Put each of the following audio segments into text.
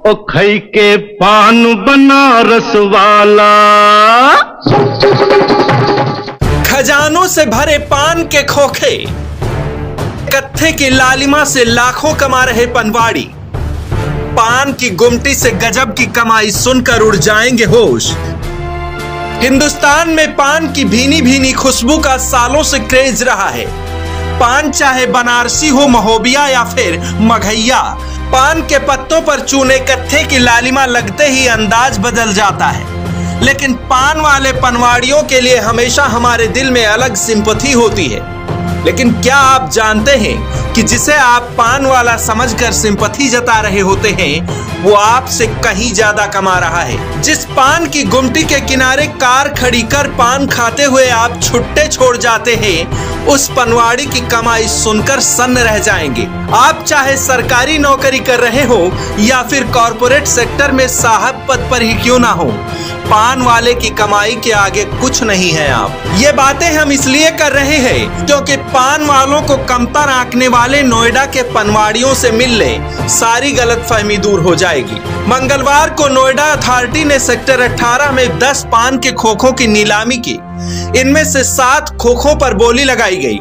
ओ खई के पान बनारस वाला। खजानों से भरे पान के खोखे, कत्थे की लालिमा से लाखों कमा रहे पनवाड़ी। पान की गुमटी से गजब की कमाई सुनकर उड़ जाएंगे होश। हिंदुस्तान में पान की भीनी भीनी खुशबू का सालों से क्रेज रहा है। पान चाहे बनारसी हो, महोबिया या फिर मघैया, पान के पत्तों पर चूने कत्थे की लालिमा लगते ही अंदाज बदल जाता है। लेकिन पान वाले पनवाड़ियों के लिए हमेशा हमारे दिल में अलग सिंपैथी होती है। लेकिन क्या आप जानते हैं कि जिसे आप पान वाला समझकर सिंपैथी जता रहे होते हैं, वो आपसे कहीं ज्यादा कमा रहा है। जिस पान की गुमटी के किनारे कार खड़ी कर पान खाते हुए आप छुट्टे छोड़ जाते हैं, उस पनवाड़ी की कमाई सुनकर सन्न रह जाएंगे। आप चाहे सरकारी नौकरी कर रहे हो या फिर कॉरपोरेट सेक्टर में साहब पद पर ही क्यों ना हो, पान वाले की कमाई के आगे कुछ नहीं है आप। ये बातें हम इसलिए कर रहे हैं क्योंकि पान वालों को कमतर आंकने वाले नोएडा के पनवाड़ियों से मिल ले, सारी गलतफहमी दूर हो जाएगी। मंगलवार को नोएडा अथॉरिटी ने सेक्टर 18 में 10 पान के खोखों की नीलामी की। इनमें से 7 खोखों पर बोली लगाई गई,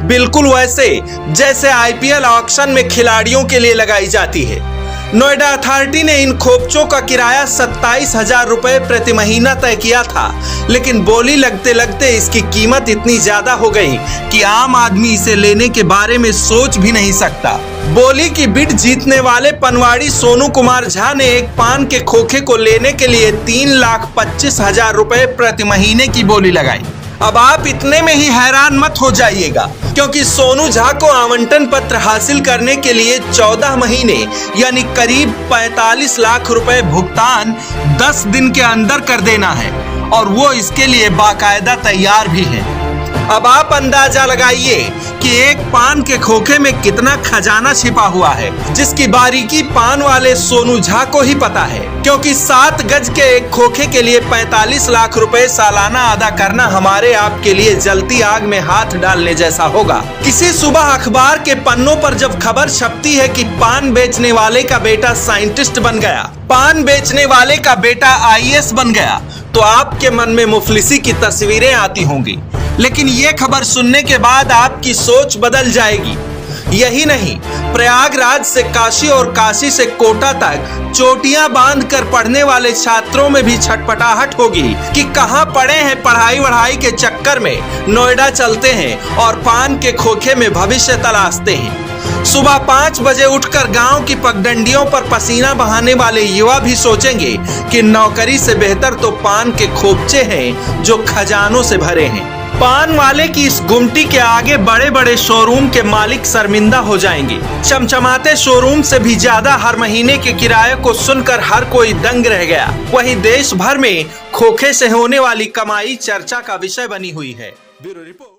बिल्कुल वैसे जैसे IPL ऑक्शन में खिलाड़ियों के लिए लगाई जाती है। नोएडा अथॉरिटी ने इन खोपचों का किराया 27,000 रुपए प्रति महीना तय किया था, लेकिन बोली लगते लगते इसकी कीमत इतनी ज्यादा हो गई कि आम आदमी इसे लेने के बारे में सोच भी नहीं सकता। बोली की बिड जीतने वाले पनवाड़ी सोनू कुमार झा ने एक पान के खोखे को लेने के लिए 3,25,000 रुपए प्रति महीने की बोली लगाई। अब आप इतने में ही हैरान मत हो जाइएगा, क्योंकि सोनू झा को आवंटन पत्र हासिल करने के लिए 14 महीने यानी करीब 45 लाख रुपए भुगतान 10 दिन के अंदर कर देना है, और वो इसके लिए बाकायदा तैयार भी है। अब आप अंदाजा लगाइए कि एक पान के खोखे में कितना खजाना छिपा हुआ है, जिसकी बारीकी पान वाले सोनू झा को ही पता है। क्योंकि 7 गज के एक खोखे के लिए 45 लाख रुपए सालाना अदा करना हमारे आपके लिए जलती आग में हाथ डालने जैसा होगा। किसी सुबह अखबार के पन्नों पर जब खबर छपती है कि पान बेचने वाले का बेटा साइंटिस्ट बन गया, पान बेचने वाले का बेटा IAS बन गया, तो आपके मन में मुफलिसी की तस्वीरें आती होंगी। लेकिन ये खबर सुनने के बाद आपकी सोच बदल जाएगी। यही नहीं, प्रयागराज से काशी और काशी से कोटा तक चोटियां बांधकर पढ़ने वाले छात्रों में भी छटपटाहट होगी कि कहां पड़े हैं पढ़ाई वढ़ाई के चक्कर में, नोएडा चलते हैं और पान के खोखे में भविष्य तलाशते हैं। सुबह 5 बजे उठकर गांव की पगडंडियों पर पसीना बहाने वाले युवा भी सोचेंगे कि नौकरी से बेहतर तो पान के खोपचे हैं जो खजानों से भरे हैं। पान वाले की इस गुमटी के आगे बड़े बड़े शोरूम के मालिक शर्मिंदा हो जाएंगे। चमचमाते शोरूम से भी ज्यादा हर महीने के किराए को सुनकर हर कोई दंग रह गया। वहीं देश भर में खोखे से होने वाली कमाई चर्चा का विषय बनी हुई है। Bureau report.